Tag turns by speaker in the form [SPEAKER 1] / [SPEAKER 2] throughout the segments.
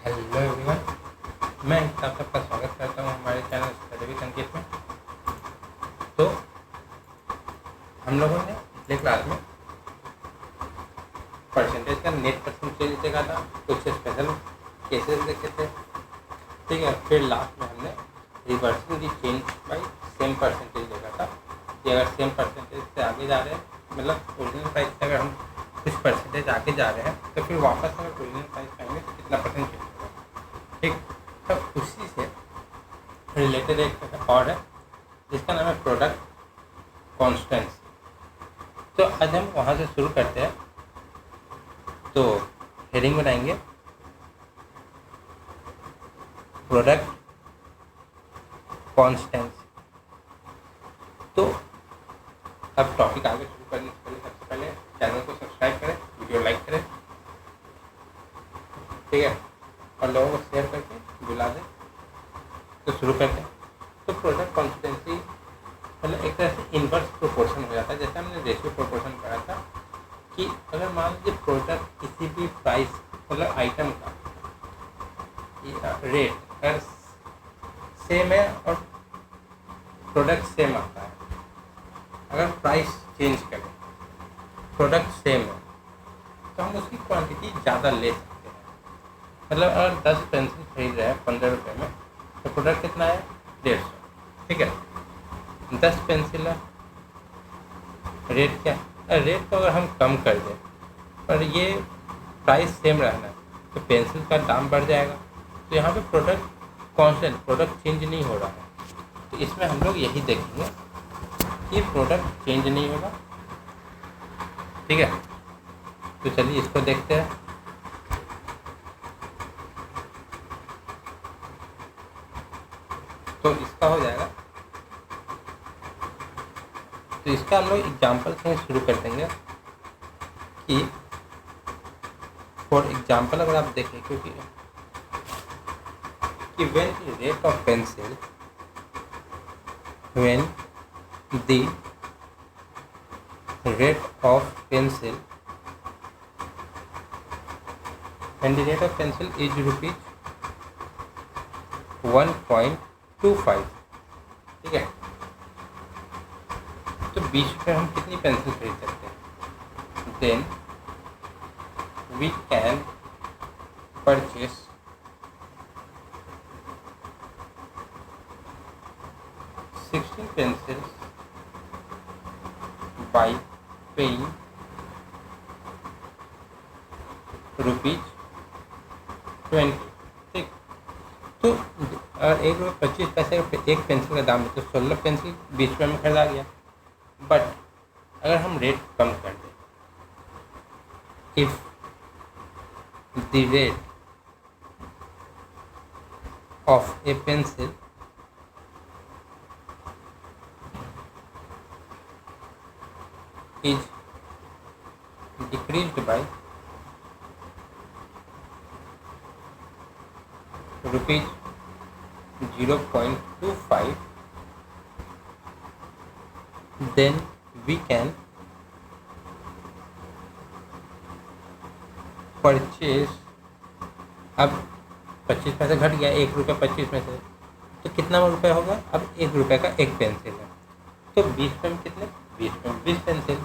[SPEAKER 1] Hello everyone, मैं आप सबका स्वागत करता हूँ हमारे चैनल स्टडी विद अंकित में। तो हम लोगों ने पिछले क्लास में परसेंटेज का नेट परसेंटेज देखा था, कुछ स्पेशल केसेस देखे थे, ठीक है। फिर लास्ट में हमने reversing the change by same percentage देखा था कि अगर सेम परसेंटेज से आगे जा रहे हैं, मतलब ओरिजिनल प्राइस से अगर हम कुछ परसेंटेज आगे जा रहे हैं तो फिर वापस अगर ओरिजिनल प्राइस पाएंगे तो कितना परसेंट चेंज होगा, ठीक। तब उसी से रिलेटेड एक और है जिसका नाम है प्रोडक्ट कॉन्स्टेंसी। तो आज हम वहाँ से शुरू करते हैं। तो हेडिंग बनाएंगे प्रोडक्ट कॉन्स्टेंसी। तो अब टॉपिक आगे शुरू करने से पहले सबसे पहले चैनल को सब्सक्राइब करें, वीडियो लाइक करें, ठीक है, और लोगों को शेयर करके बुला दें। तो शुरू करते हैं। तो प्रोडक्ट कॉन्स्टेंसी मतलब एक तरह से इन्वर्स प्रोपोर्शन हो जाता है। जैसे हमने रेशियो प्रोपोर्शन पढ़ा था कि अगर मान लीजिए प्रोडक्ट किसी भी प्राइस मतलब आइटम का रेट अगर सेम है और प्रोडक्ट सेम आता है, अगर प्राइस चेंज करें प्रोडक्ट सेम है तो हम उसकी क्वांटिटी ज़्यादा ले सकते हैं। मतलब अगर 10 पेंसिल खरीद रहे हैं 15 रुपये में तो प्रोडक्ट कितना है 150, ठीक है। 10 पेंसिल है, रेट क्या है, रेट को अगर हम कम कर दें पर ये प्राइस सेम रहना है तो पेंसिल का दाम बढ़ जाएगा। तो यहाँ पे प्रोडक्ट कांस्टेंट, प्रोडक्ट चेंज नहीं हो रहा है। तो इसमें हम लोग यही देखेंगे कि प्रोडक्ट चेंज नहीं होगा, ठीक है। तो चलिए इसको देखते हैं। तो इसका हो जाएगा। तो इसका हम लोग एग्जाम्पल से शुरू कर देंगे कि फॉर एग्जाम्पल अगर आप देखें कि when the rate of pencil when the rate of pencil is rupees 1.25, ठीक है। तो 20 रुपये हम कितनी पेंसिल खरीद सकते हैं? Then we can purchase 16 pencils by paying ₹20, ठीक। तो अगर 1 रुपये 25 पैसे एक पेंसिल का दाम है तो 16 पेंसिल 20 रुपये में खरीदा गया। बट अगर हम रेट कम कर दें, if the rate of A pencil is decreased by rupees 0.25, then we can purchase. अब 25 पैसे घट गया, 1 रुपये 25 में से तो कितना रुपये होगा? अब 1 रुपये का एक पेंसिल है तो 20 रुपये में कितने? 20 रुपये में 20 pencil.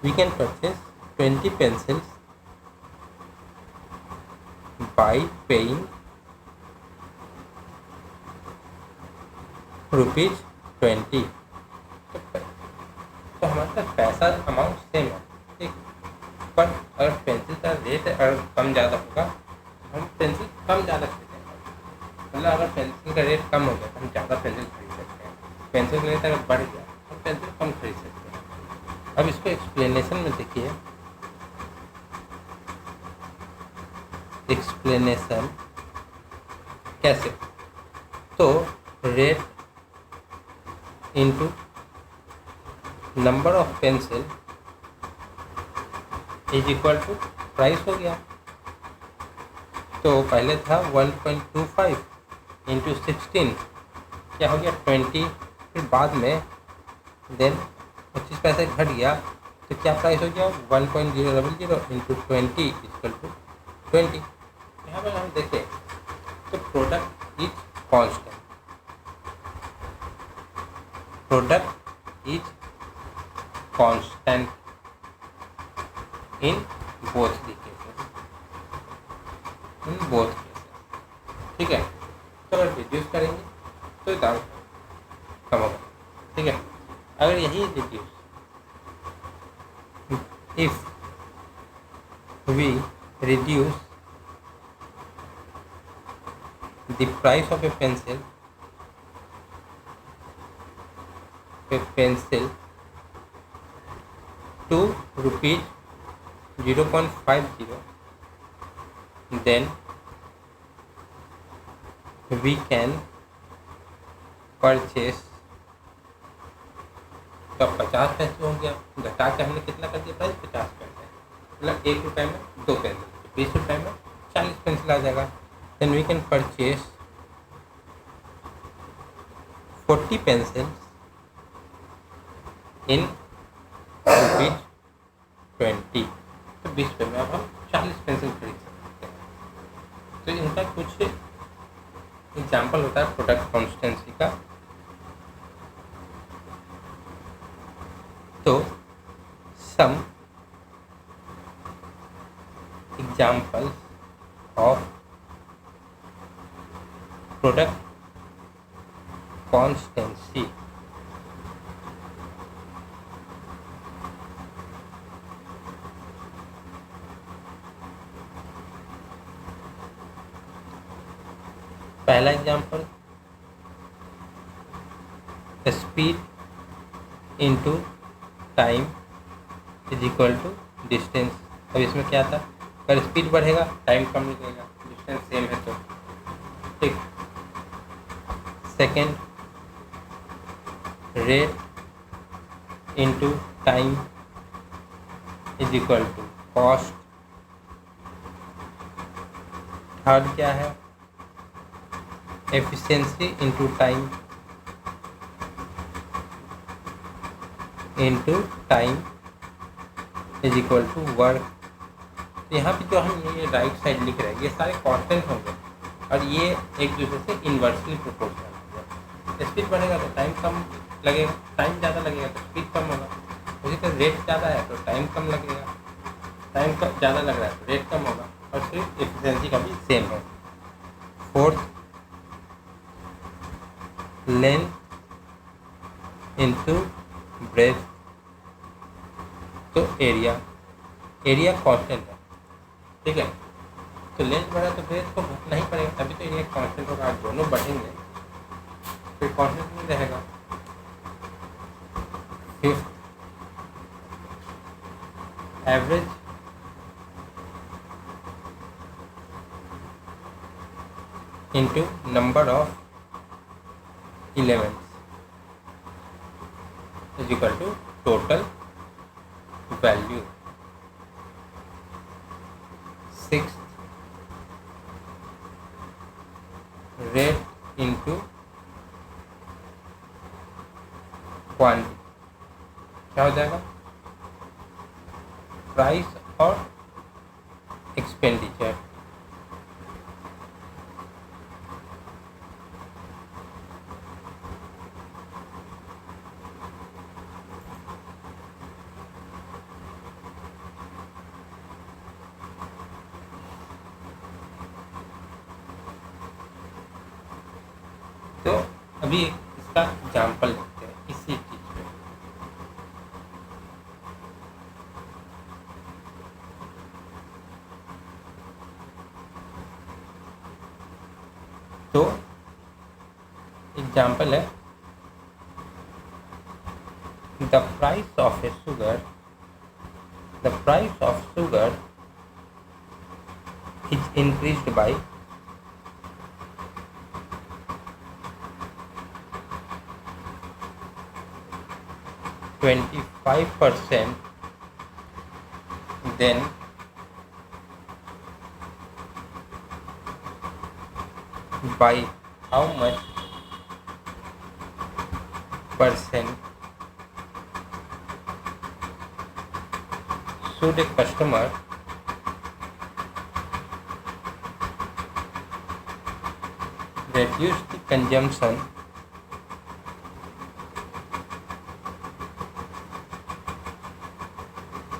[SPEAKER 1] We can purchase 20 pencils by paying ₹20। तो हमारे पास पैसा अमाउंट सेम है, ठीक। पर अगर पेंसिल का रेट अगर कम ज़्यादा होगा तो हम पेंसिल कम ज़्यादा खरीदेंगे। मतलब अगर पेंसिल का रेट कम हो गया तो हम ज़्यादा पेंसिल खरीद सकते हैं। पेंसिल का रेट अगर बढ़ गया तो हम पेंसिल कम खरीद सकते हैं। अब इसको एक्सप्लेनेशन में देखिए। एक्सप्लेनेशन कैसे? तो rate into number of pencil is equal to price हो गया। तो पहले था 1.25 इंटू 16 क्या हो गया 20। फिर बाद में देन 25 पैसे घट गया तो क्या प्राइस हो गया 1.000 इंटू 20 इक्वल टू 20। यहाँ पर हम देखें तो product is constant, product is constant in both the cases, in both cases. ठीक है, तो अगर रिड्यूस करेंगे तो दाम कम होगा। ठीक है, अगर यही reduce, if we reduce the price of a pencil to rupees 0.50, then we can purchase, तो 50 पैसे हो गया, घटा के हमने कितना कर दिया प्राइस, 50 पैसे, मतलब 1 रुपये में 2 पेंसिल, 20 रुपये में 40 पेंसिल आ जाएगा। Then we can purchase 40 pencils in ₹20, तो 20 रुपये में अब हम 40 पेंसिल खरीद सकते हैं। तो इनका कुछ एग्जाम्पल होता है प्रोडक्ट कॉन्स्टेंसी का। तो sum examples of product constancy. पहला example, speed into time is equal to distance. अब इसमें क्या था, अगर स्पीड बढ़ेगा टाइम कम लगेगा, डिस्टेंस सेम है तो। ठीक, second, rate into time is equal to cost. Third क्या है, efficiency into time is equal to work. यहाँ पे जो हम ये राइट साइड लिख रहे हैं ये सारे कांस्टेंट होंगे और ये एक दूसरे से इन्वर्सली प्रोपोर्शनल होंगे। स्पीड बढ़ेगा तो टाइम कम लगेगा, टाइम ज़्यादा लगेगा तो स्पीड कम होगा। उसी तरह रेट ज़्यादा है तो टाइम कम लगेगा, टाइम कम ज़्यादा लग रहा है तो रेट कम होगा, और सिर्फ एफिशिएंसी का भी सेम है। फोर्थ, लेंथ इंटू ब्रेथ, तो एरिया कांस्टेंट है। ठीक है, तो लेंथ बढ़ा तो ब्रेथ को घटना ही पड़ेगा, तभी तो एरिया कांस्टेंट होगा। दोनों बढ़ेंगे फिर कांस्टेंट नहीं रहेगा। Fifth, average into number of elements is equal to total value. Sixth, rate into quantity, क्या हो जाएगा, प्राइस और एक्सपेंडिचर। तो अभी इसका एग्जाम्पल देखते हैं इसी चीज पे। तो एग्जाम्पल है, the price of sugar is increased by 25%, then by how much percent should a customer reduce the consumption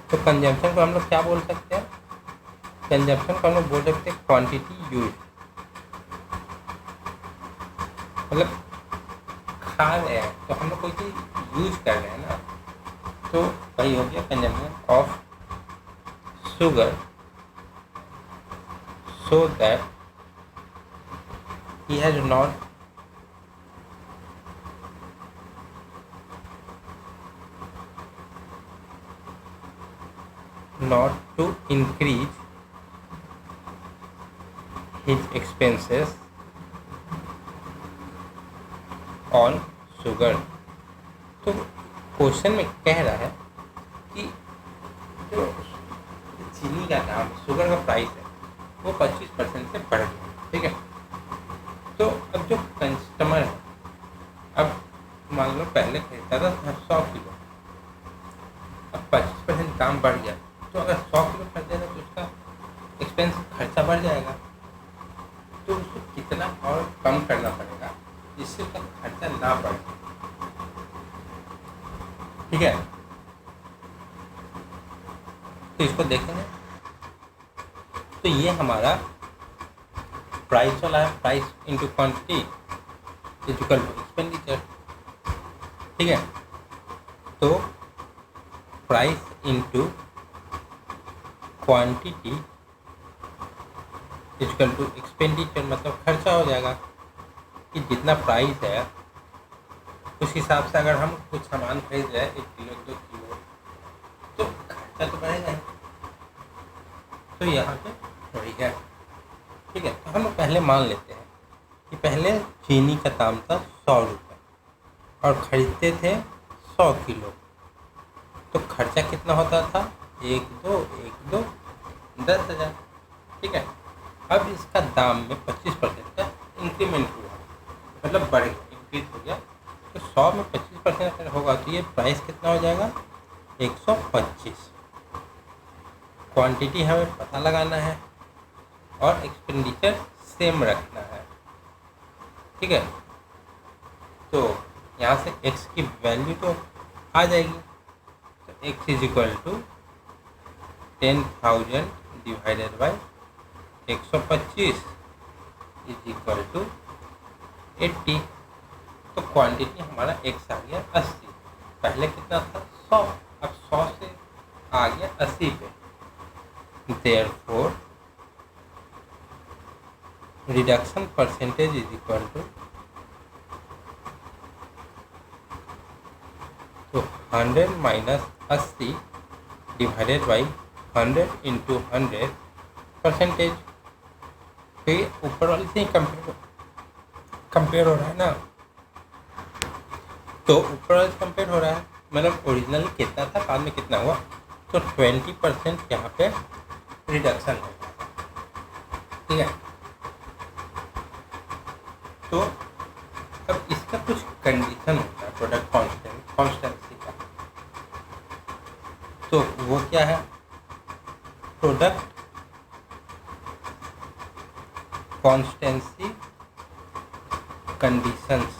[SPEAKER 1] तो कंजम्पशन को हम लोग क्या बोल सकते हैं? कंजम्पशन को हम लोग बोल सकते हैं क्वांटिटी यूज, मतलब खा रहे हैं तो हम लोग कोई चीज़ यूज कर रहे हैं ना, तो वही हो गया consumption of sugar so that he has not to increase his expenses on sugar। तो क्वेश्चन में कह रहा है कि जो चीनी का दाम, शुगर का प्राइस है वो 25% से बढ़ गया, ठीक है। तो अब जो कस्टमर है, अब मान लो पहले खरीदता था 100 किलो, अब 25% दाम बढ़ गया, तो अगर 100 किलो खरीदेगा तो उसका एक्सपेंस खर्चा बढ़ जाएगा, तो उसको कितना और कम करना पड़ेगा जिससे उसका खर्चा ना बढ़े, ठीक है। तो इसको देखेंगे तो ये हमारा प्राइस वाला है, price into quantity equal to expenditure, ठीक है। तो price into quantity equal to expenditure, मतलब खर्चा हो जाएगा कि जितना प्राइस है उस हिसाब से अगर हम कुछ सामान खरीद रहे हैं 1 किलो 2 किलो तो खर्चा तो बढ़ेगा ही, तो यहाँ पे वही है, ठीक है। तो हम पहले मान लेते हैं कि पहले चीनी का दाम था 100 रुपये और ख़रीदते थे 100 किलो, तो खर्चा कितना होता था? 1 2 10,000, ठीक है। अब इसका दाम में 25% का इंक्रीमेंट हुआ, मतलब बढ़ गया, इंक्रीज हो गया, तो 100 में 25% अगर होगा तो ये प्राइस कितना हो जाएगा? 125। क्वांटिटी हमें पता लगाना है और एक्सपेंडिचर सेम रखना है, ठीक है। तो यहाँ से x की वैल्यू तो आ जाएगी, तो x is equal to 10,000 divided by 125 is equal to 80। तो क्वांटिटी हमारा x आ गया 80, पहले कितना था 100, अब 100 से आ गया 80 पे, therefore reduction percentage is equal to, तो 100 minus 80 divided by 100 into 100 percentage. तो ये ऊपर वाली से ही कंपेयर हो रहा है ना, तो ऊपर वाले से कंपेयर हो रहा है, मतलब ओरिजिनली कितना था बाद में कितना हुआ, तो 20% यहाँ पे रिडक्शन है, ठीक है। तो अब इसका कुछ कंडीशन होता है प्रोडक्ट कॉन्स्टेंसी का, तो वो क्या है? प्रोडक्ट कॉन्स्टेंसी कंडीशंस,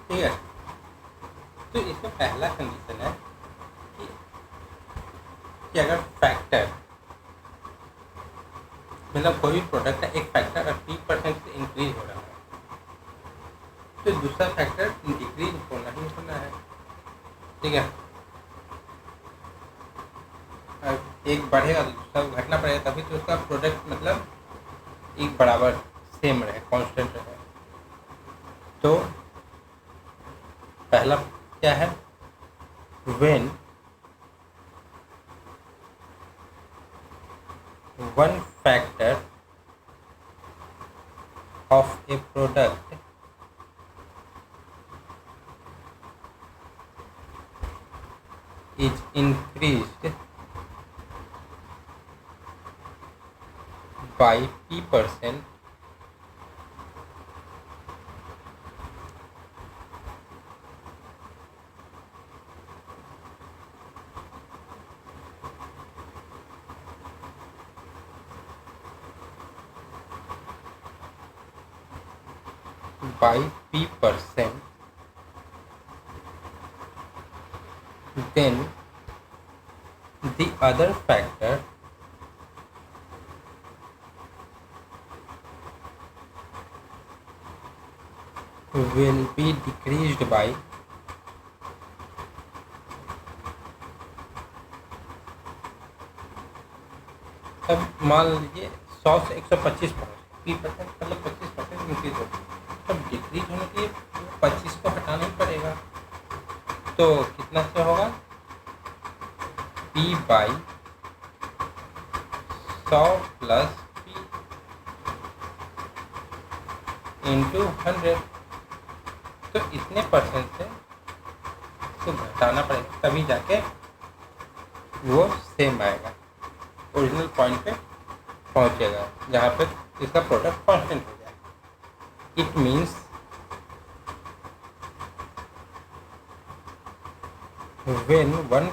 [SPEAKER 1] ठीक है। तो इसमें पहला कंडीशन है कि अगर फैक्टर, मतलब कोई भी प्रोडक्ट है, एक फैक्टर अगर 3% से इंक्रीज हो रहा है तो दूसरा फैक्टर डिक्रीज होना ही होना है, ठीक है। एक बढ़ेगा तो दूसरा घटना पड़ेगा, तभी तो उसका प्रोडक्ट मतलब एक बराबर सेम रहे, कांस्टेंट रहे। तो पहला क्या है? When one factor of a product is increased by P%, by P%, then the other factor will be decreased by तब मान लीजिए 100 से 125 पहुँच P% मतलब 25% इंक्रीज हो, तब डिक्रीज होने के लिए 25 को हटाना ही पड़ेगा। तो कितना से होगा P by 100 plus P into 100। तो इतने परसेंट से तो घटाना पड़ेगा, तभी जाके वो सेम आएगा, ओरिजिनल पॉइंट पे पहुंचेगा जहाँ पे इसका प्रोडक्ट कांस्टेंट हो जाए। It means when one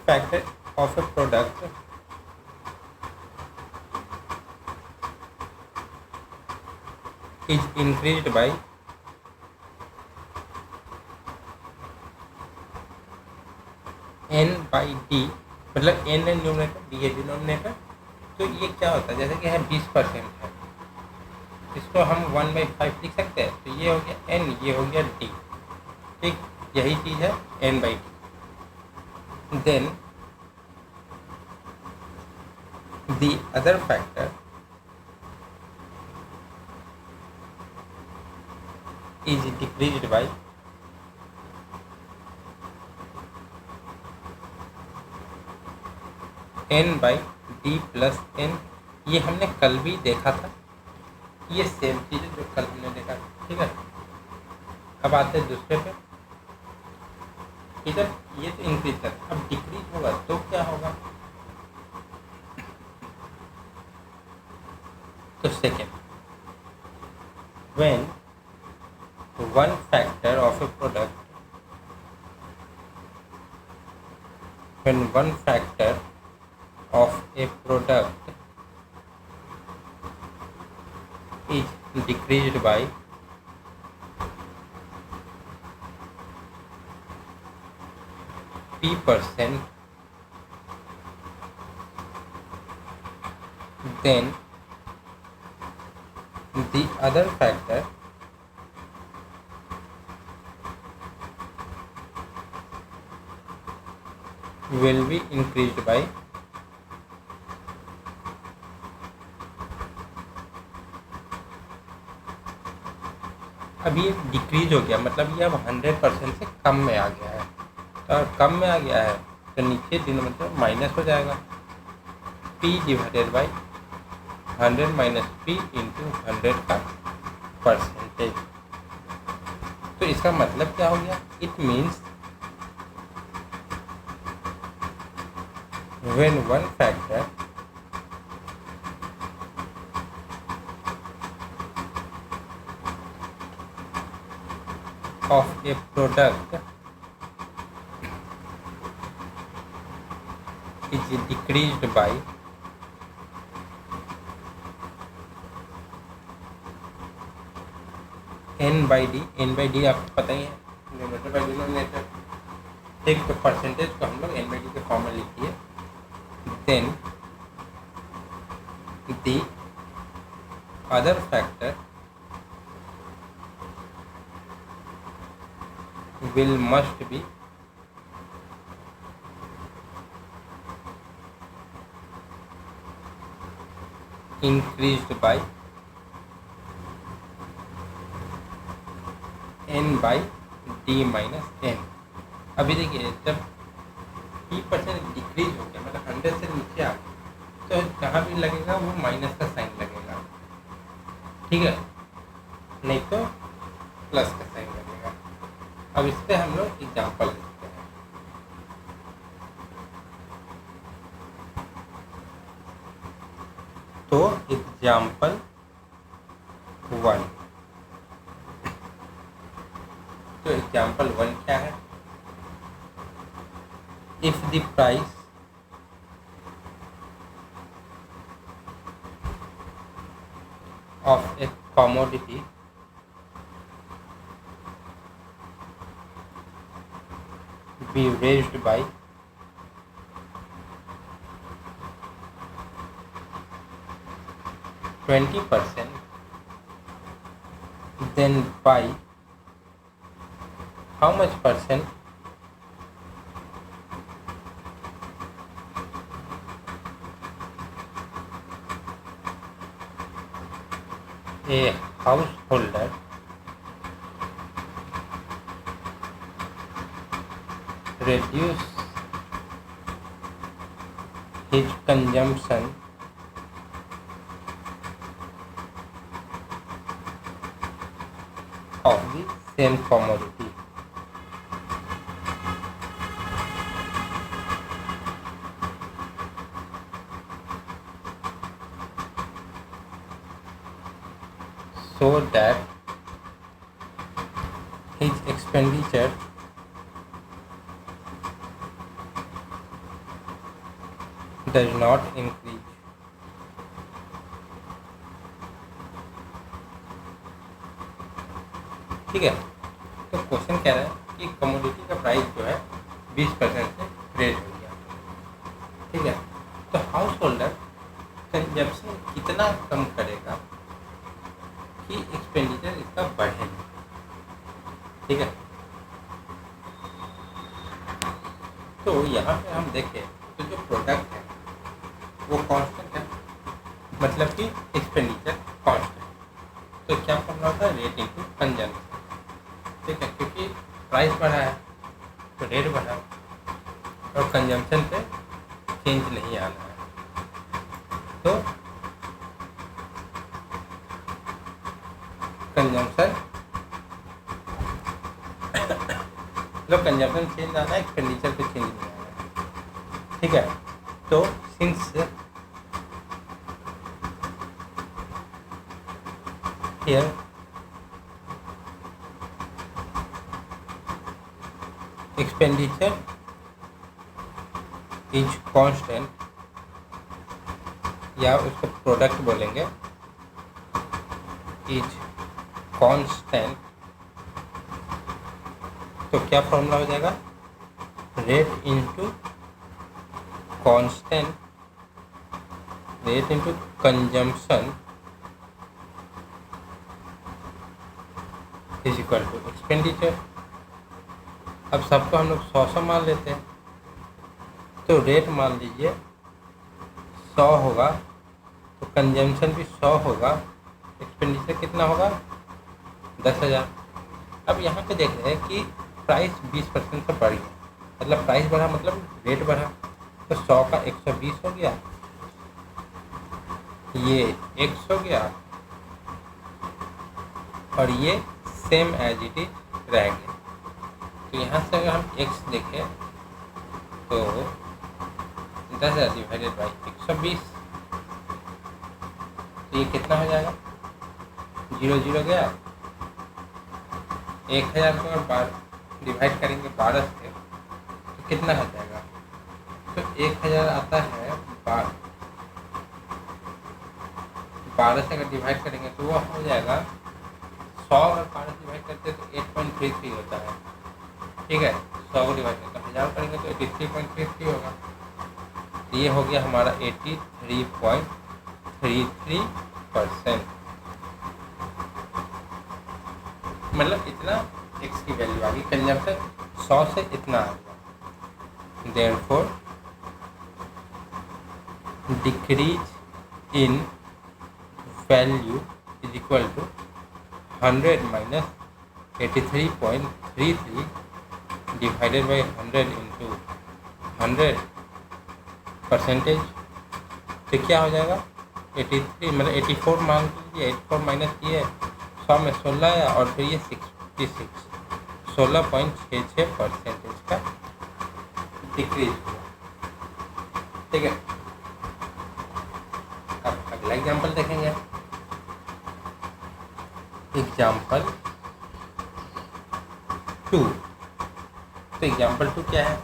[SPEAKER 1] factor of a product is increased by n by d, मतलब n है न्यूमरेटर, d है डिनोमिनेटर। तो ये क्या होता है, जैसे कि है 20% है, इसको हम 1/5 लिख सकते हैं। तो ये हो गया n, ये हो गया d, ठीक, यही चीज़ है n by d। Then the other factor is decreased by n by d plus n। ये हमने कल भी देखा था, ये सेम चीज़ है जो कल हमने देखा था, ठीक है। अब आते हैं दूसरे पे, इधर ये तो इंक्रीज कर, अब डिक्रीज होगा तो क्या होगा, तो second, when one factor of a product is decreased by P%, then the other factor will be increased by अब ये डिक्रीज हो गया, मतलब ये अब 100% से कम में आ गया है। तो अगर कम में आ गया है तो नीचे डिनोमिनेटर माइनस हो जाएगा, P divided by 100 minus P into 100 का परसेंटेज। तो इसका मतलब क्या हो गया, it means when one factor of a product is decreased by n by d, n by d आपको पता ही है, न्यूमरेटर बाई डिनोमिनेटर, ठीक। तो परसेंटेज को हम लोग n by d के फॉर्म में लिखिए। then the other factor must be increased by n by d minus n। अभी देखिए, जब P% डिक्रीज हो गया, मतलब 100 से नीचे आ गया, तो जहाँ भी लगेगा वो माइनस का साइन लगेगा, ठीक है, नहीं तो प्लस का साइन लगेगा। अब इस पर हम लोग एग्जाम्पल लिखते हैं। तो एग्जाम्पल 1, तो एग्जाम्पल 1 क्या है, if the price of a commodity be raised by 20%, then by how much percent? A householder reduce his consumption of the same commodity. So that his expenditure does not increase. ठीक है, तो question कह रहा है कि commodity का price जो है 20% से रेज हो गया। ठीक है, तो हाउस होल्डर कंजप्शन कितना कम करेगा कि एक्सपेंडिचर इसका बढ़े। ठीक है, तो यहाँ पे हम देखें तो जो प्रोडक्ट है वो कांस्टेंट है, मतलब कि एक्सपेंडिचर कांस्टेंट। तो क्या फॉर्मूला होता है? Rate into consumption. ठीक है, क्योंकि प्राइस बढ़ा है तो रेट बढ़ा और कंजम्पशन पे चेंज नहीं आना है। तो कंजम्पशन मतलब कंजम्पशन चेंज आना है, एक्सपेंडिचर पे चेंज नहीं आना है। ठीक है, तो since here expenditure is constant, या उसको प्रोडक्ट बोलेंगे, इज कांस्टेंट, तो क्या फॉर्मूला हो जाएगा? Rate into constant, rate into consumption is equal to expenditure. अब सबको हम लोग 100 मान लेते हैं, तो रेट मान लीजिए 100 होगा, तो कंजम्पशन भी 100 होगा, एक्सपेंडिचर कितना होगा? 10,000। अब यहाँ पे देख रहे हैं कि प्राइस 20% से बढ़ गया, मतलब प्राइस बढ़ा मतलब रेट बढ़ा, तो 100 का 120 हो गया, ये 100 हो गया और ये सेम एज इट इज रह गया। तो यहाँ से अगर हम x देखें तो 10,000 डिवाइडेड बाई 120, तो ये कितना हो जाएगा? 0 0 गया। 1,000 को अगर डिवाइड करेंगे 12 से तो कितना हो जाएगा? तो 1,000 आता है 12 से अगर डिवाइड करेंगे तो वो हो जाएगा 100 अगर 12 से डिवाइड करते हैं तो 8.33 होता है। ठीक है, 100 को डिवाइड करके 1000 करेंगे तो 83.33 होगा। तो ये हो गया हमारा 83.33%, मतलब इतना x की वैल्यू आ गई, कंजम्पशन 100 से इतना आ गया। Therefore decrease in value is equal to 100 minus 83.33 divided by 100 into 100 percentage. तो क्या हो जाएगा? 83 मतलब 84 मान लीजिए, 84 माइनस ये 100 में 16 आया और फिर ये 66, 16.66% का डिक्रीज हुआ। ठीक है, अब अगला एग्जाम्पल देखेंगे। एग्जाम्पल 2, तो एग्जाम्पल 2 क्या है?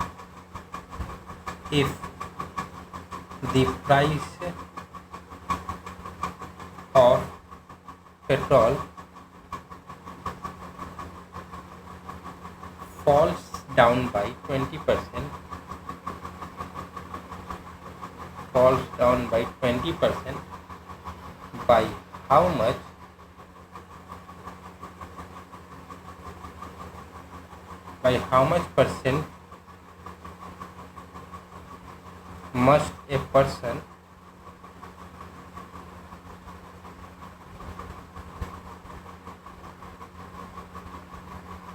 [SPEAKER 1] If the price of petrol falls down by 20%, falls down by 20%, by how much? By how much percent must a person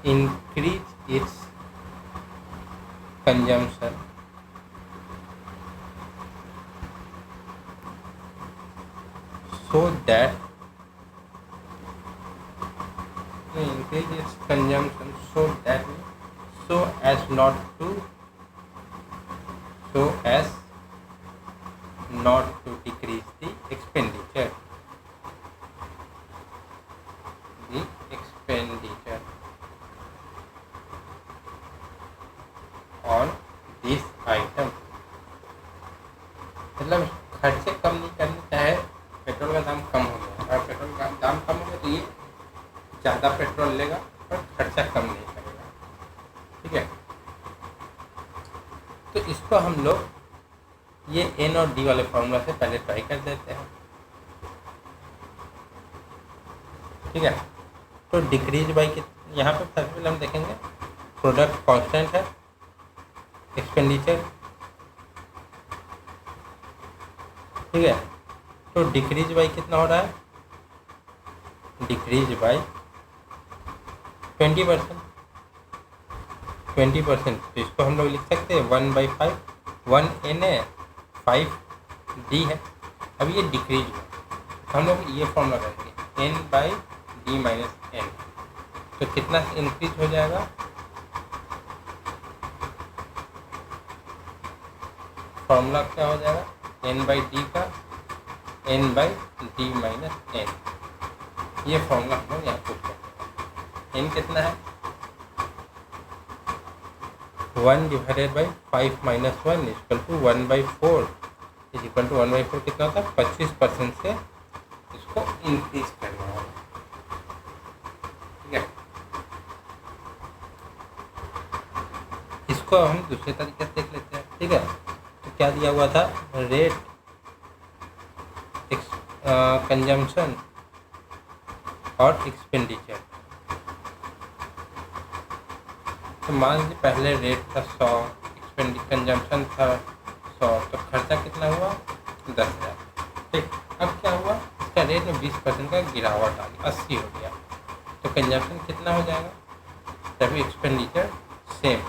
[SPEAKER 1] increase its consumption so that increase its consumption so as not to decrease the expenditure. On this item, मतलब खर्चे कम नहीं करने, चाहे petrol का दाम कम हो गया, अगर पेट्रोल का दाम कम हो गया तो ये ज़्यादा पेट्रोल लेगा पर खर्चा कम नहीं करेगा। ठीक है, तो इसको हम लोग ये एन और डी वाले फॉर्मूला से पहले ट्राई कर देते हैं। ठीक है, तो डिक्रीज बाई यहाँ पे सबसे पहले हम देखेंगे प्रोडक्ट कांस्टेंट है, एक्सपेंडिचर। ठीक है, तो डिक्रीज बाई कितना हो रहा है? Decrease by 20%। 20%, तो इसको हम लोग लिख सकते हैं 1/5, 1 एन है, 5 डी है। अब ये डिक्रीज है तो हम लोग ये फॉर्मूला करेंगे n/d-n। तो कितना इंक्रीज हो जाएगा? फॉर्मूला क्या हो जाएगा? n/d का n/d-n। ये फॉर्मूला हम लोग यहाँ पुट करते हैं। n कितना है? 1/5 - 1 = 1/4 = 1/4 कितना होता है? 25% से इसको इंक्रीज करना होगा। ठीक है, इसको हम दूसरे तरीके से देख लेते हैं। ठीक है, तो क्या दिया हुआ था? रेट कंजम्पशन और एक्सपेंडिचर। तो मान लीजिए पहले रेट था 100, कंजम्पशन था 100, तो खर्चा कितना हुआ? 10,000। ठीक, अब क्या हुआ? इसका रेट में 20% का गिरावट आ गया, 80 हो गया। तो कंजम्पशन कितना हो जाएगा? तभी एक्सपेंडिचर सेम।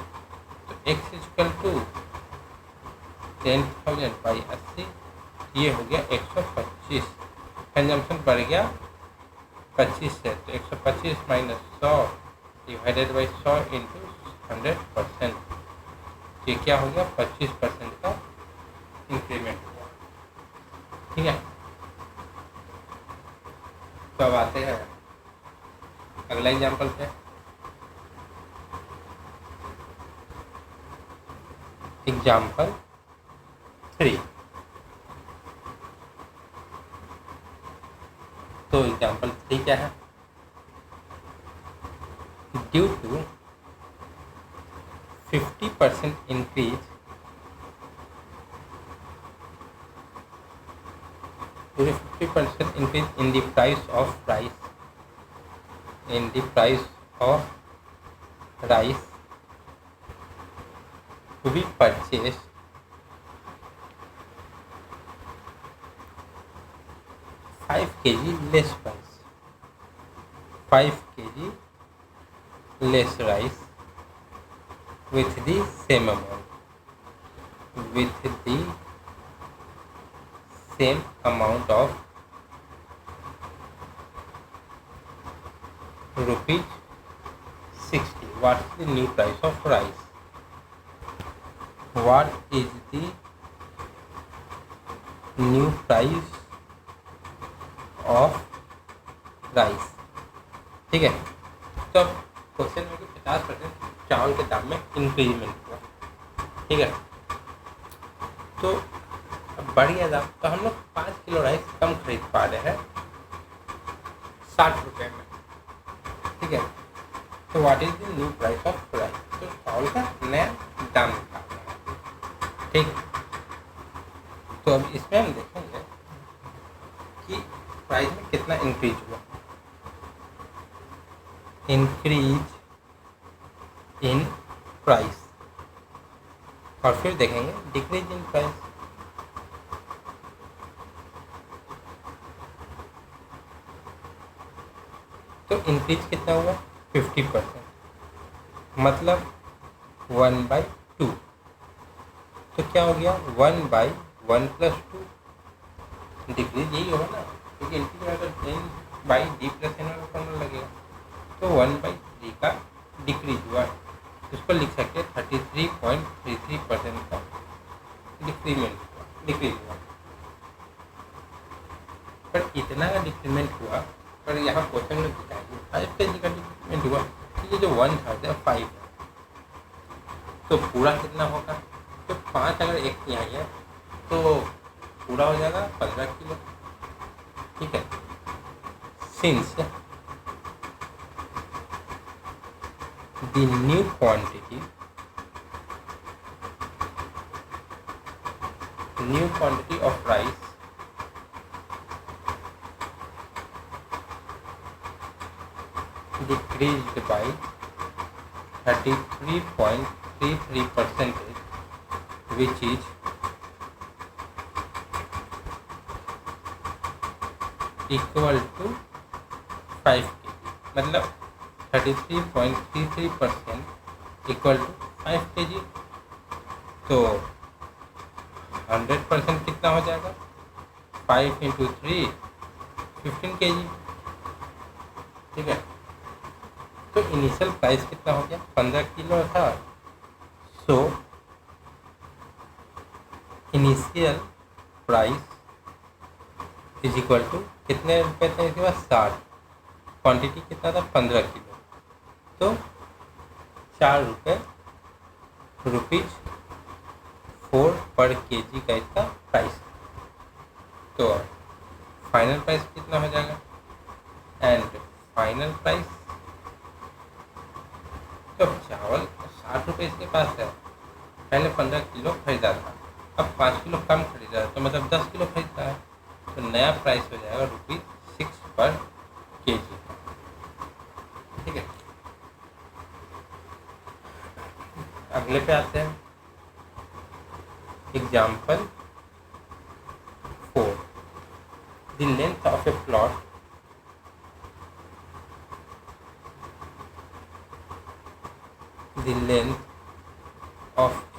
[SPEAKER 1] तो x = 10,000 / 80, ये हो गया 125। कंजम्पशन बढ़ गया 25 से, तो 125 - 100 / 100 × 100%। ये क्या हो गया? 25% का इंक्रीमेंट हुआ। ठीक है, तो अब आते हैं अगला एग्जाम्पल पे। एग्जाम्पल 3। तो एग्जाम्पल 3 क्या है? Due to 50% increase in the price of rice to be purchased five kg less rice, 5 kg less rice with the same amount of rupees 60. What is the new price of rice? What is the new price of rice? ठीक है, तो question में 50% चावल के दाम में increment हुआ। ठीक है, तो अब बढ़ गया दाम, तो हम लोग 5 किलो राइस कम खरीद पा रहे हैं ₹60 में, ठीक है। तो what is the new price of rice, तो चावल का नया दाम निकालना है, ठीक। तो अब इसमें हम देखेंगे कि प्राइस में कितना इंक्रीज हुआ, इंक्रीज इन प्राइस, और फिर देखेंगे डिक्रीज इन प्राइस। तो इंक्रीज कितना हुआ 50%, मतलब 1/2। तो क्या हो गया 1/1 + 2, डिक्रीज यही होगा ना, क्योंकि इंक्रीज में अगर n/d+n वाला फॉर्मूला लगेगा। तो 1/3 का डिक्रीज हुआ, उसको लिख सकते हैं 33.33% का डिक्रीज हुआ। पर इतना का डिक्रीमेंट हुआ, पर यहाँ क्वेश्चन में दिखाएंगे 5 kg का डिक्रीमेंट हुआ, तो ये जो 1 था 5 है, तो पूरा कितना होगा, तो 5 अगर एक यहाँ है तो पूरा हो जाएगा 15 किलो, ठीक है। Since the new quantity of rice decreased by 33.33%, which is equal to 5 kg, मतलब 33.33% इक्वल टू 5 kg। तो 100% कितना हो जाएगा, 5 × 3 15 kg, ठीक है। तो इनिशियल प्राइस कितना हो गया 15 किलो था, so initial price is equal to कितने रुपए थे इसके बाद 60, क्वांटिटी कितना था 15 किलो, तो 4 रुपये ₹4 पर kg का इसका प्राइस। तो फाइनल प्राइस कितना हो जाएगा, एंड फाइनल प्राइस, तो चावल 60 रुपये इसके पास है, पहले 15 किलो खरीदा था, अब 5 किलो कम खरीदा है, तो मतलब 10 किलो खरीदता है, तो नया प्राइस हो जाएगा ₹6 पर kg, ठीक है। अगले पे आते हैं, example 4, the length of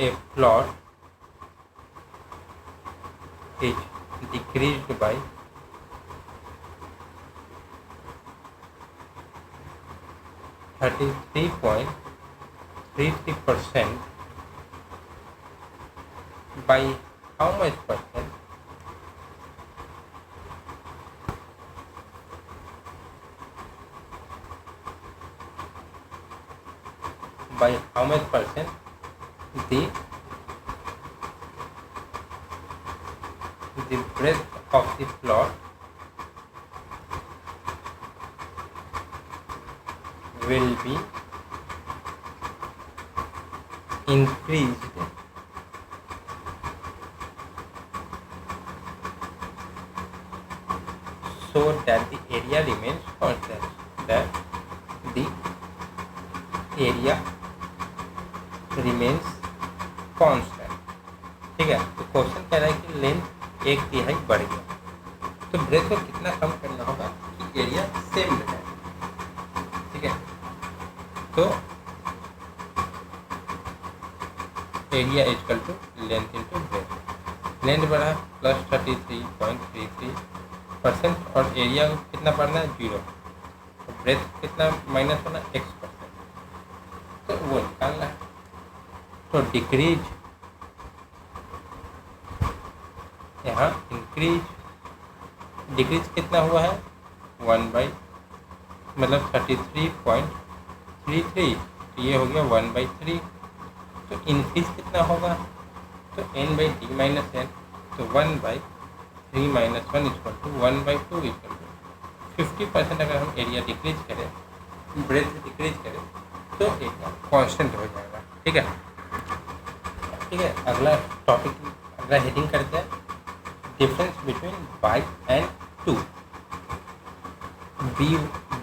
[SPEAKER 1] A plot is decreased by 33.33%, by how much percent, by how much percent the breadth of the plot will be increased so that the area remains constant, that the area remains constant, ठीक है। तो question कह रहा है कि length 1/3 बढ़ गया, तो ब्रेथ को कितना कम करना होगा कि एरिया सेम रहे, ठीक है। तो area equal to length into breadth, length बढ़ा +33.33% और एरिया कितना बढ़ना है 0, तो ब्रेथ कितना माइनस होना X%, तो वो निकालना है। तो डिक्रीज, यहाँ डिक्रीज कितना हुआ है 1/, मतलब 33.33, तो ये हो गया 1/3। तो इंक्रीज कितना होगा, तो n/d - n, तो 1/3 - 1 = 1/2 = 50% अगर हम एरिया डिक्रीज करें, ब्रेथ डिक्रीज करें, तो एरिया कांस्टेंट हो जाएगा। ठीक है, ठीक है। अगला टॉपिक, अगला हेडिंग करते हैं, difference between by and to. B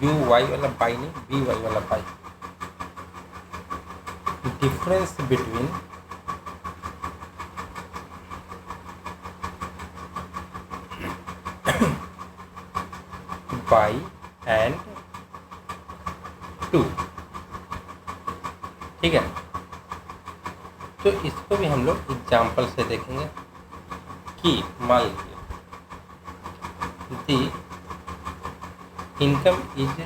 [SPEAKER 1] U Y वाला बाई नहीं, बी वाई वाला by. Difference between by and to. ठीक है, तो इसको भी हम लोग एग्जाम्पल से देखेंगे कि मान लीजिए दी इनकम इज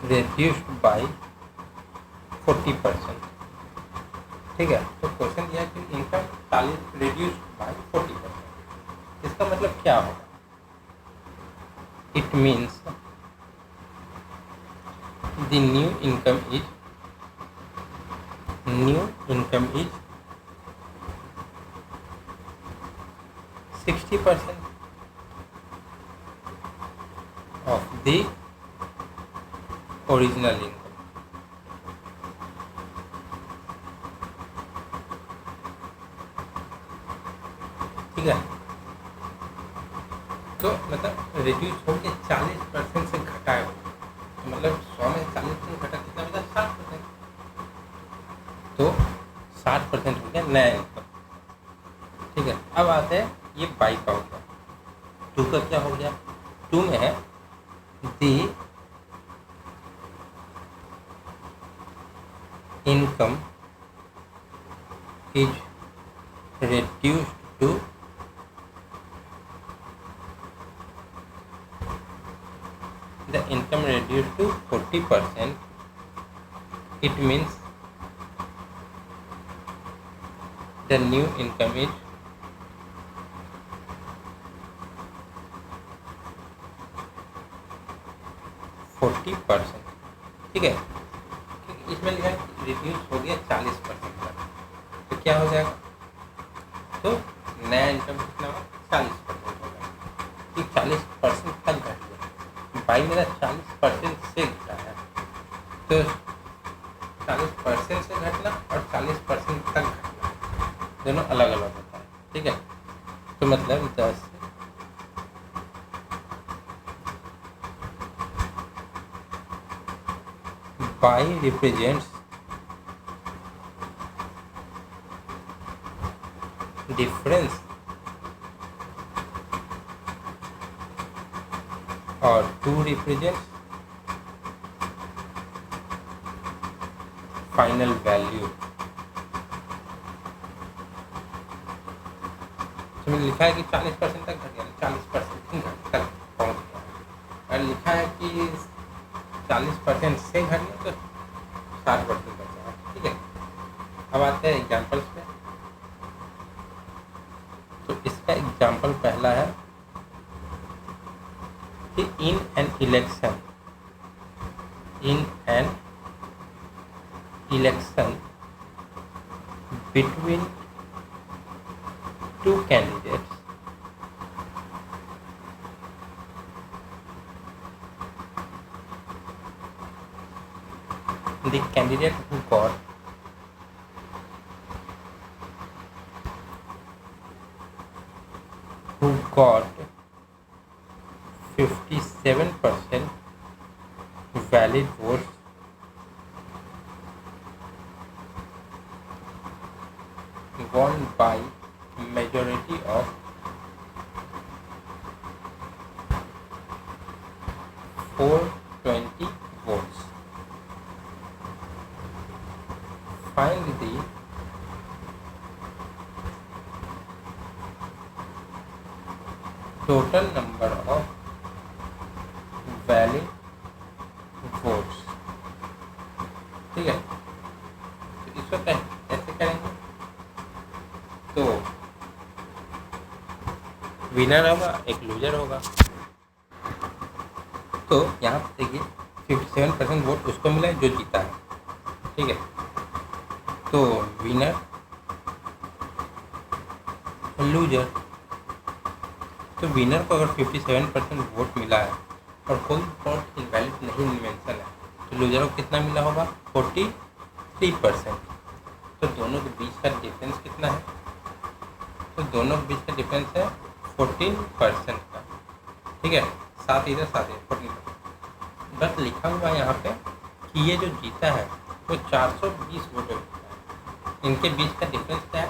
[SPEAKER 1] reduced by 40%। ठीक है, तो क्वेश्चन यह है कि इनकम 40 reduced by 40%। इसका मतलब क्या होगा? It means the new income is 60% of the original income। ठीक है, तो मतलब रिड्यूस हो के 40% से घटाए हो, तो मतलब 100 में 40% घटा कितना होगा? 60%। तो 60% हो गया नया इनकम। ठीक है, अब आते हैं ये बाई का हो गया, टू का क्या हो गया? टू में है the income is reduced to the income reduced to 40%। it means the new income is 40%। ठीक है, इसमें लिखा है रिड्यूस हो गया 40% तक, तो क्या हो जाएगा? तो नया इनकम कितना होगा? 40% होगा। कि 40% तक घट गया, बाई मेरा 40% से घटा है, तो 40% से घटना और 40% तक घटना दोनों अलग अलग होता है। ठीक है, तो मतलब 10 बाई रिप्रेजेंट्स डिफरेंस और टू रिप्रेजेंट्स फाइनल वैल्यू। तो मैंने लिखा है कि 40% तक घट गया, 40% तक पहुंच गया, और लिखा है कि 40% से घट गया तो 60% बचा है। ठीक है, अब आते हैं एग्जाम्पल्स पे। तो इसका एग्जाम्पल पहला है कि in an election between two candidates, the candidate who got 57% valid votes won by majority of 420 votes। Find the total number of valid votes। ठीक है, तो इसको कैसे करेंगे? तो विनर होगा, एक लूजर होगा। तो यहाँ पे देखिए 57% वोट उसको मिला है जो जीता है। ठीक है, तो विनर लूजर। तो विनर को अगर 57% वोट मिला है और कोई वोट इनवैलिड नहीं मेंशन है, तो लूजर को कितना मिला होगा? 43%। तो दोनों के बीच का डिफरेंस कितना है? तो दोनों के बीच का डिफरेंस है 14% का। ठीक है, साथ इधर 14%। बस लिखा हुआ है यहाँ पे कि ये जो जीता है वो 420 वोटों जीता है। इनके बीच का डिफरेंस क्या है?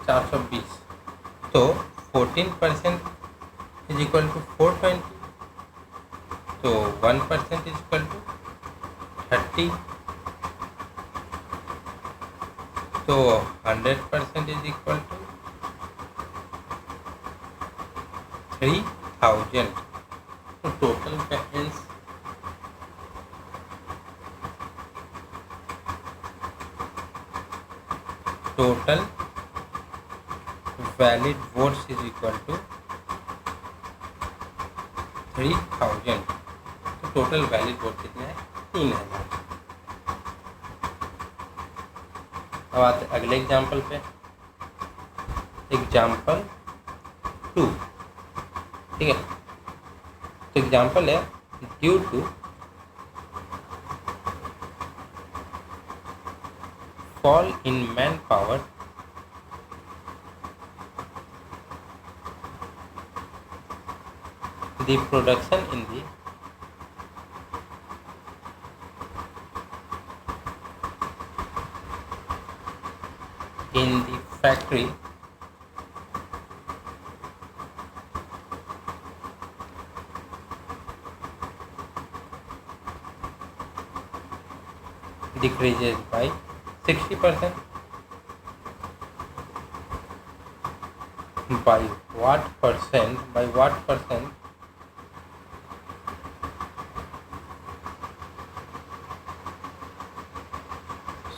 [SPEAKER 1] 420। तो 14% इज इक्वल टू 420, तो 1% इज इक्वल टू 30, तो 100% इज इक्वल टू 3000। तो total balance total valid votes is equal to 3000। तो टोटल वैलिड वोट कितने हैं? 3000। अब आते अगले एग्जाम्पल पे। एग्जाम्पल 2। ठीक है, तो एग्जाम्पल है due to fall in man power the production in the factory decreases by 60%. By what percent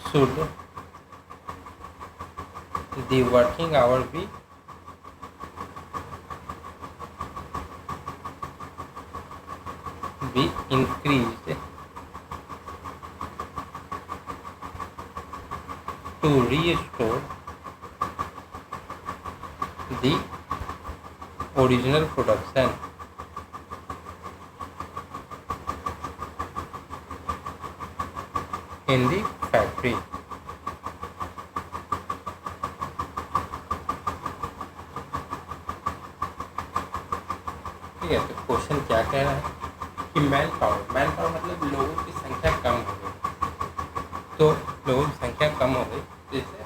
[SPEAKER 1] should the working hour be? Increased to restore the original production in the factory. ठीक है, तो question क्या कह रहा है कि man power मतलब लोगों की संख्या कम हो गई। तो लोगों की संख्या कम हो गई, जिससे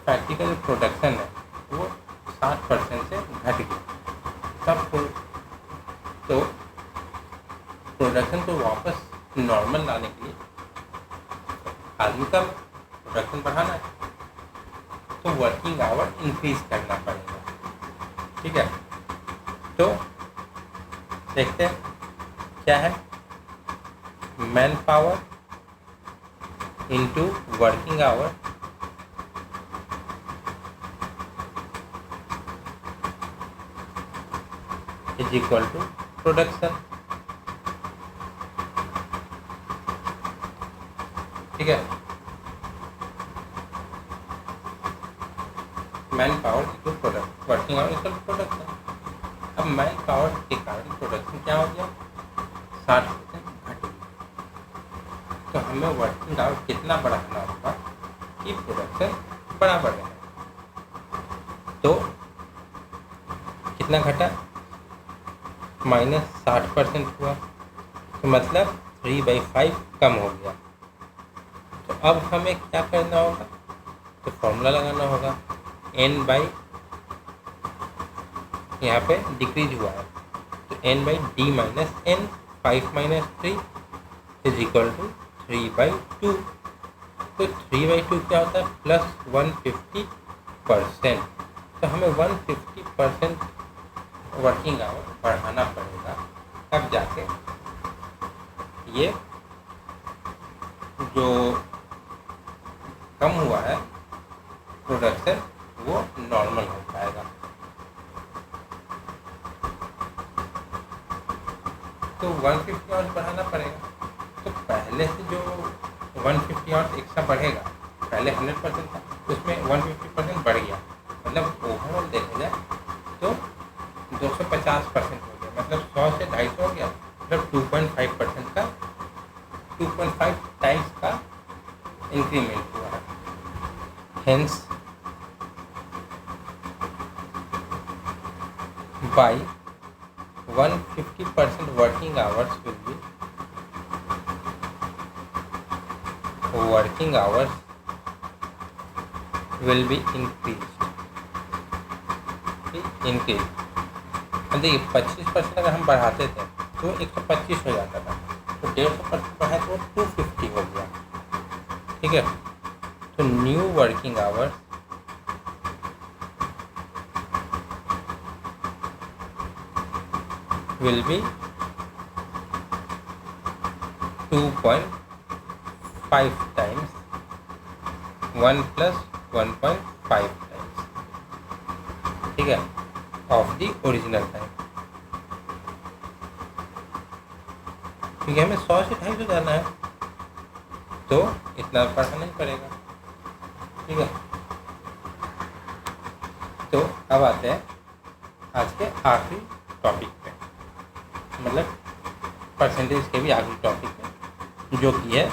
[SPEAKER 1] फैक्ट्री का जो प्रोडक्शन है वो 60% से घट गया। तब तो प्रोडक्शन को वापस नॉर्मल लाने के लिए आदमी का प्रोडक्शन बढ़ाना है, तो वर्किंग आवर इंक्रीज करना पड़ेगा। ठीक है, तो देखते हैं क्या है। Man power into working hour is equal to production. ठीक है, man power equal product, working hour equal production. अब मैन पावर के कारण प्रोडक्शन क्या हो गया? 60% घट गया। तो हमें वर्किंग आवर कितना बढ़ाना होगा कि प्रोडक्शन बराबर रहे? तो कितना घटा? -60% हुआ, तो मतलब 3/5 कम हो गया। तो अब हमें क्या करना होगा? तो फॉर्मूला लगाना होगा। n बाई यहाँ पे डिक्रीज हुआ है, तो n by d minus n, 5 minus 3 is equal to 3/2। तो 3/2 क्या होता है? प्लस 150%। तो हमें 150% वर्किंग आवर बढ़ाना पड़ेगा, तब जाके ये जो कम हुआ है प्रोडक्शन वो नॉर्मल हो पाएगा। तो 150 आवर्स बढ़ाना पड़ेगा। तो पहले से जो 150 आवर्स एक्स्ट्रा बढ़ेगा, पहले 100% था, उसमें 150% बढ़ गया, मतलब ओवरऑल देखा जाए तो 250% हो गया, मतलब 100 से 250 हो गया, मतलब 2.5% का 2.5 टाइम्स का इंक्रीमेंट हुआ है। Hence by 150% working hours will be increased। देखिए 25% अगर हम बढ़ाते थे तो 125 हो जाता था, तो 150% बढ़ाए तो 250 हो गया। ठीक है, तो new working hours will be 2.5 times 1 plus 1.5 times, ठीक है, ऑफ द ओरिजिनल टाइम। क्योंकि हमें 100 से 250 जाना है तो इतना पढ़ना नहीं पड़ेगा। ठीक है, तो अब आते हैं आज के आखिरी टॉपिक पे, मतलब परसेंटेज के भी आखिरी टॉपिक पे, जो कि है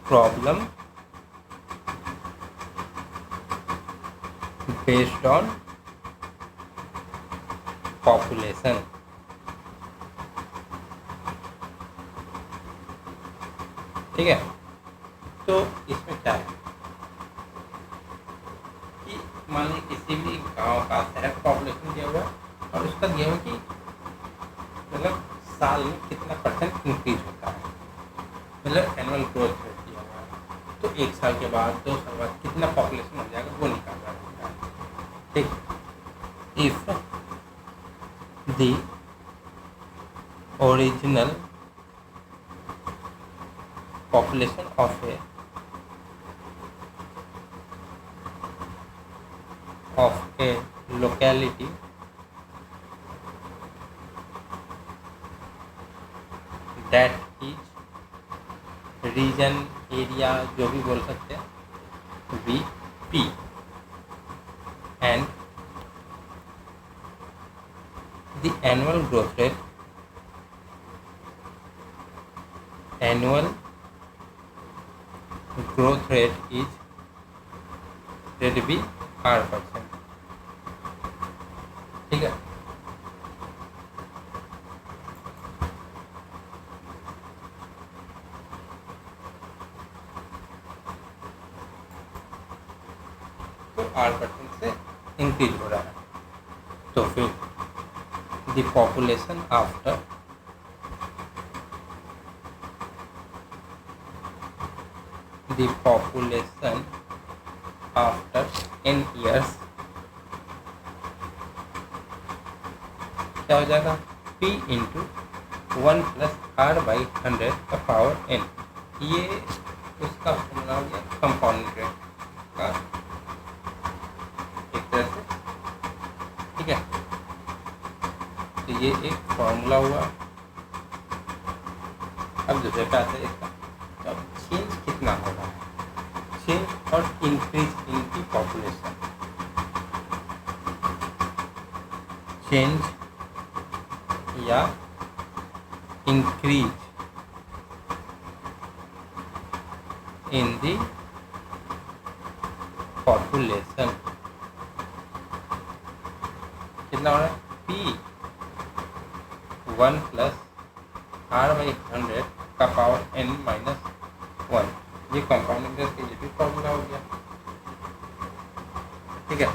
[SPEAKER 1] प्रॉब्लम बेस्ड ऑन पॉपुलेशन। ठीक है, तो इसमें क्या है कि मान लीजिए किसी भी गांव का शहर पॉपुलेशन दिया हुआ है और उसका दिया हुआ कि मतलब साल में कितना परसेंट इंक्रीज होता है, मतलब एनुअल ग्रोथ रेट दिया हुआ है, तो 1 साल के बाद 2 साल बाद कितना पॉपुलेशन हो जाएगा वो निकालना रहता है। ठीक, if the original population of a locality that is region area जो भी बोल सकते हैं VP and the annual growth rate is said to be R%। ठीक है, तो R% से इंक्रीज हो रहा है, तो फिर the population after n years क्या हो जाएगा, P into 1 plus R by 100 का पावर n। ये उसका फॉर्मूला हो गया कंपाउंड रेट का एक तरह से। ठीक है, तो ये एक फॉर्मूला हुआ। अब दूसरे पे आते हैं इसका, तो अब चेंज कितना हो रहा है, चेंज और increase in the population. Change या इंक्रीज इन दी पॉपुलेशन कितना हो रहा है, P 1 प्लस R बाई 100 का पावर n माइनस 1। ये कंपाउंड इंटरेस्ट के लिए भी फॉर्मूला हो गया। ठीक है,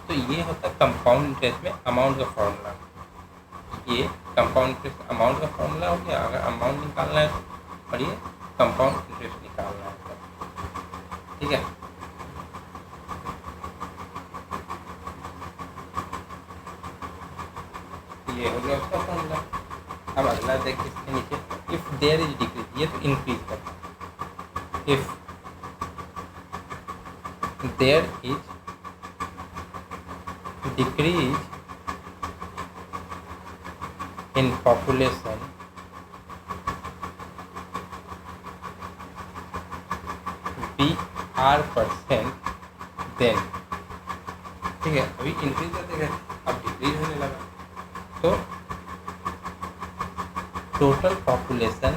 [SPEAKER 1] तो ये होता है कंपाउंड इंटरेस्ट में अमाउंट का फॉर्मूला। ये कंपाउंड इंटरेस्ट अमाउंट का फॉर्मूला हो गया, अगर अमाउंट निकालना है और ये कंपाउंड इंटरेस्ट निकालना है। ठीक है, ये हो गया उसका फॉर्मूला। अब अगला देखिए इसके नीचे, इफ देयर इज डिक्रीज, ये तो इंक्रीज करता है। If there is decrease in population BR% then, ठीक है, अभी इंक्रीज करते गए, अब डिक्रीज होने लगा, तो total population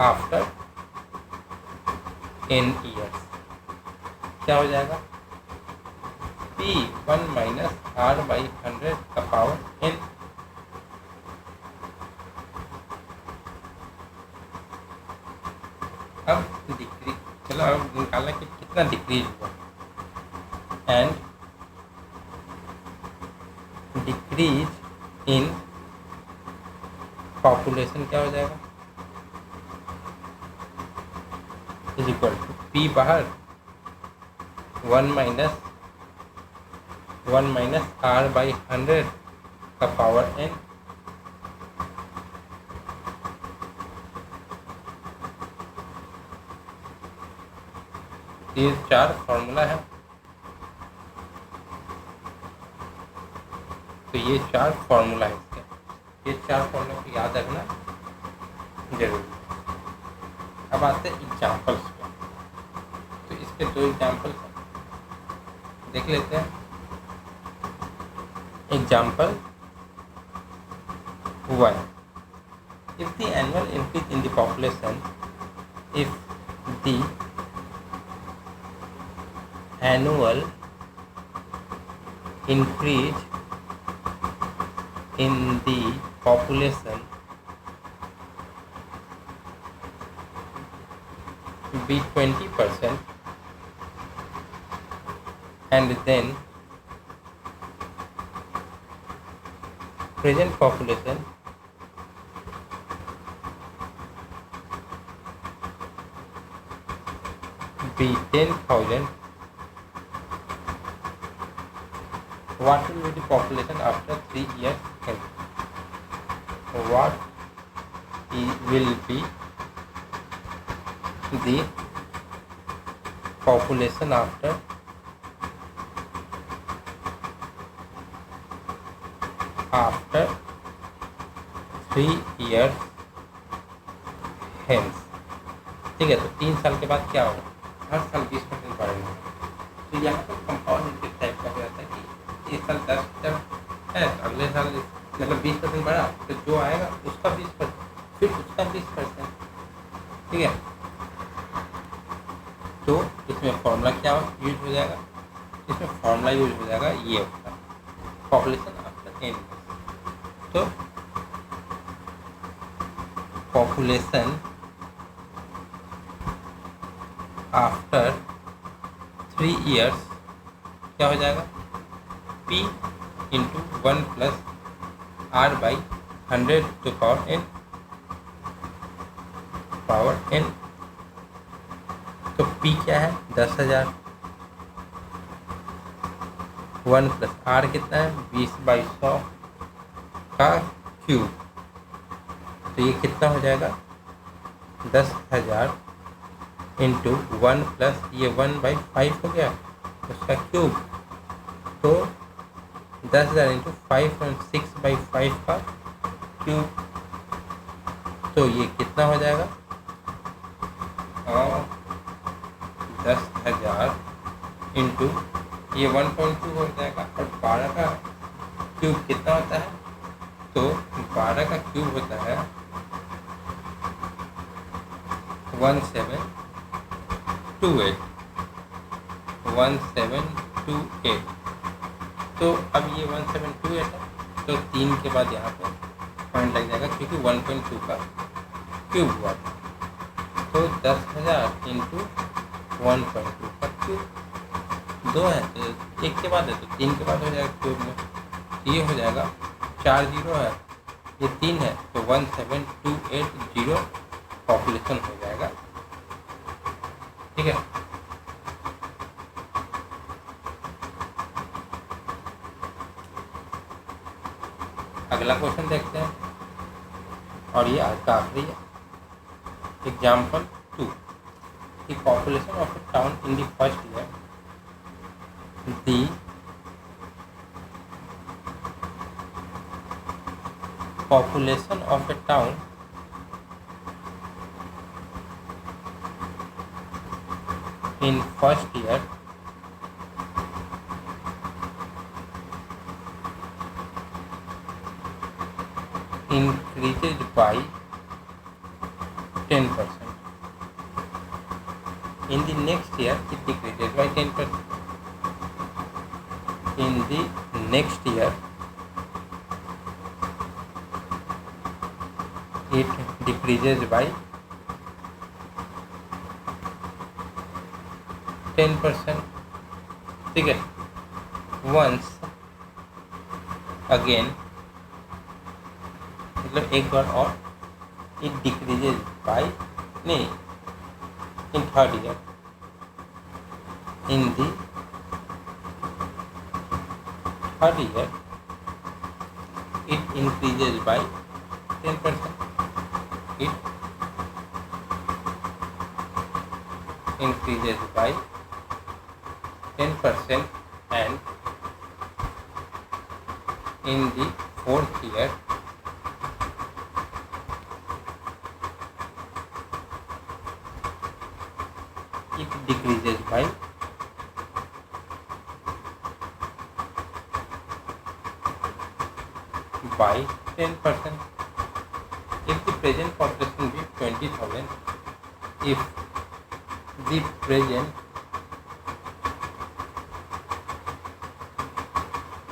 [SPEAKER 1] after n years क्या हो जाएगा, p 1 माइनस r बाई 100 का पावर n। अब डिक्रीज, चलो अब निकालना कि कितना डिक्रीज हुआ, एंड डिक्रीज इन पॉपुलेशन क्या हो जाएगा, इज इक्वल टू पी बाहर 1 माइनस आर बाई 100 का पावर n। ये 4 फॉर्मूला है, तो ये 4 फॉर्मूला है इसके, ये 4 फॉर्मूला को याद रखना जरूरी है। अब आते हैं एग्जाम्पल्स पे, तो इसके 2 एग्जाम्पल देख लेते हैं। Example 1, if the annual increase in the population, if the annual increase in the population be 20%, and then present population be 10,000, what will be the population after 3 years hence? What will be the population after 3 years hence? ठीक है, तो 3 साल के बाद क्या होगा, हर साल 20% बढ़ेगा। तो यहाँ पर कंपाउंड इंटरेस्ट टाइप का हो जाता है कि इस साल 10% है, तो अगले साल मतलब 20% बढ़ा, तो जो आएगा उसका 20%, फिर उसका 20%, ठीक है। तो इसमें फॉर्मूला क्या यूज हो जाएगा, इसमें फॉर्मूला यूज हो जाएगा, ये होता है पॉपुलेशन आफ्टर n। तो पॉपुलेशन आफ्टर 3 years क्या हो जाएगा, p into 1 plus r by 100 to power n। तो p क्या है 10,000, 1 प्लस r कितना है 20/100 का क्यूब, तो ये कितना हो जाएगा 10,000 इंटू 1 प्लस ये 1/5 हो गया उसका क्यूब, तो 10,000 इंटू 5 और 6/5 का क्यूब, तो ये कितना हो जाएगा 10,000 इंटू ये 1.2 हो जाएगा, और 12 का क्यूब कितना होता है, तो 12 का क्यूब होता है 1728। तो अब ये 1728 है, तो 3 के बाद यहाँ पे पॉइंट लग जाएगा क्योंकि 1.2 का क्यूब हुआ था, तो 10,000 इंटू 1.2 का क्यूब 2 है, तो 1 के बाद है, तो 3 के बाद हो जाएगा क्यूब में, ये हो जाएगा 4 जीरो है, ये 3 है, तो 17280 पॉपुलेशन हो जाएगा, ठीक है। अगला क्वेश्चन देखते हैं, और ये आज का आखिरी है। Example 2, the population of A town in the first year, the population of a town in first year increases by 10%. In the next year it decreases by 10%. In the next year it decreases by 10%. ठीक है. Once again मतलब एक बार और it decreases by नहीं in third year in the third year it increases by 10%. It increases by 10% and in the fourth year it decreases by 10%. If the present population be 20,000, if the present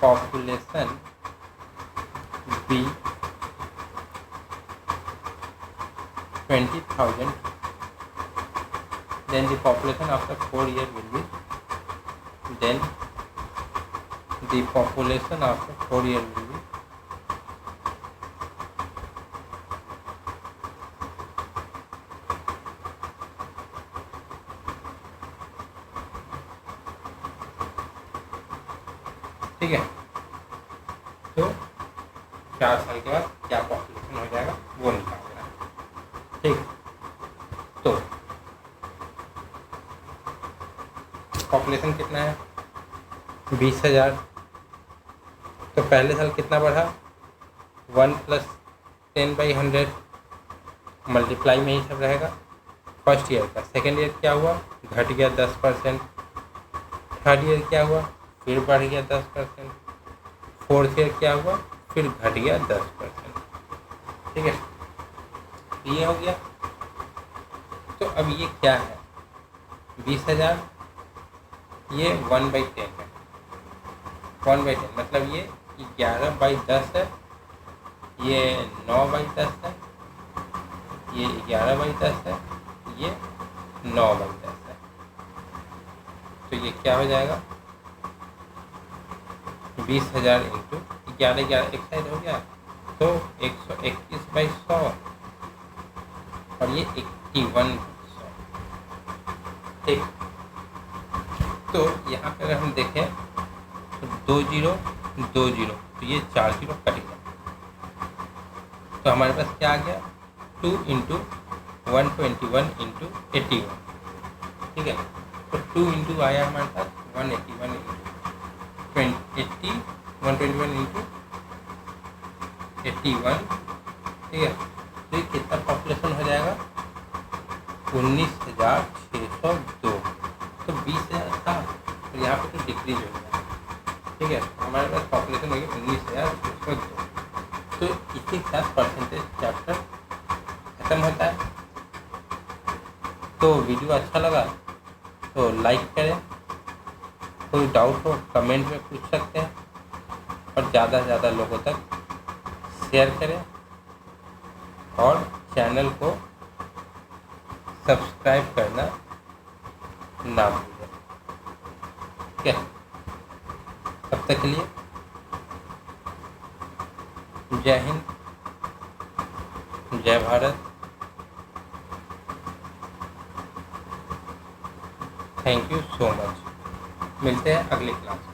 [SPEAKER 1] population be 20,000, then the population after 4 years will be, then the population after 4 years will be ठीक है. तो 4 साल के बाद क्या population हो जाएगा वो निकालना है. ठीक. तो पॉपुलेशन कितना है 20,000. तो पहले साल कितना बढ़ा 1 + 10/100 मल्टीप्लाई में ही सब रहेगा. फर्स्ट ईयर का. सेकेंड ईयर क्या हुआ घट गया 10%. थर्ड ईयर क्या हुआ फिर बढ़ गया 10%. फोर्थ ईयर क्या हुआ फिर घट गया 10%. ठीक है. ये हो गया. तो अब ये क्या है 20,000 ये 1/10 है. 1/10 मतलब ये 11/10 है. ये 9/10 है. ये 11/10 है. ये 9/10 है. तो ये क्या हो जाएगा 20,000 इंटू 11 एक साइड हो गया तो 121/100 और ये 81/100. ठीक. तो यहाँ पे अगर हम देखें तो 2 0 2 0 तो ये 4 0 कट गया. तो हमारे पास क्या आ गया 2 × 121 × 81. ठीक है. तो 2 इंटू आया हमारे पास 181 × 121 × 81. ठीक है. तो ये कितना पॉपुलेशन हो जाएगा 19,602. तो 20,000 था तो यहाँ पे तो डिक्रीज हो गया. ठीक है. हमारे पास पॉपुलेशन होगी 19,602. तो इसी के साथ परसेंटेज चैप्टर खत्म होता है. तो वीडियो अच्छा लगा तो लाइक करें. कोई डाउट हो कमेंट में पूछ सकते हैं और ज़्यादा से ज़्यादा लोगों तक शेयर करें और चैनल को सब्सक्राइब करना ना भूलें. ठीक है. तब तक के लिए जय हिंद, जय Bharat. Thank you so much. मिलते हैं अगली क्लास में.